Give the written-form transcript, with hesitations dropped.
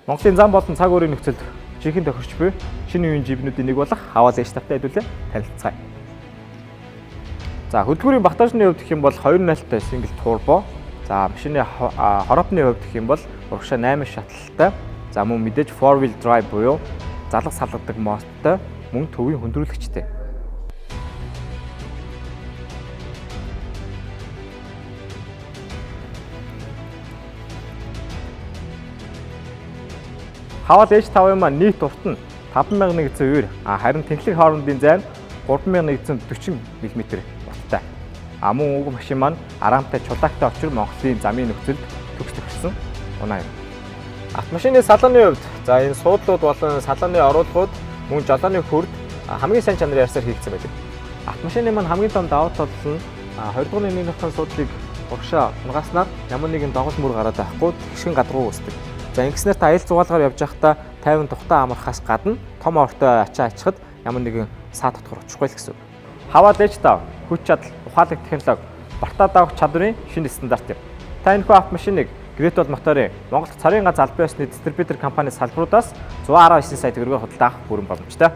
Монголын зам болон цаг үеийн нөхцөлд жинхэнэ тохирч буй шинэ үеийн жипнүүдийн нэг болох Haval H-тавтай хэдүүлээ танилцгаая. За хөдөлгүүрийн багтаажны хувьд гэх юм бол 2.0-тай single turbo. За машины хороопны хувьд гэх юм бол урагшаа 8 шаталтай. За мөн мэдээж 4-wheel drive буюу залгах салгадаг мосттой, мөн төвийн хөндрүүлэгчтэй. Haval H5 маань нийт урт нь 5109 харин тэнхлэг хоорондын зай нь 3140 мм урттай. Мөн уг машин маань араамтай чулаактай очир Монголын замын нөхцөлд төгс төгссөн унаа юм. Автомашины салааны хувьд за энэ суудлууд болон салааны оруулгууд мөн жолооны хурд хамгийн сайн чанарын ярьсаар хийгдсэн байдаг. Автомашины маань хамгийн том давуу тал нь 2 дугаар нэгнийхэн суудлыг урагшаа унгааснаар ямар нэгэн догол мөр гараад байхгүй гიშгэн гадруу үүсдэг. За ингэснээр та аялал зугаалгаар явж байхдаа тайван тухтаа амархаас гадна том ортой ачаа ачхад ямар нэгэн саад дотор очихгүй л гэсэн. Haval H5 хүч чадал, ухаалаг технологи, бартаа давах чадварын шинэ стандарт юм. Та энэхүү автомашиныг Great Wall моторын Монгол царийн ганц албан ёсны дистрибьютор компани салбаруудаас 119 сая төгрөгөөр худалдах бүрэн боломжтой.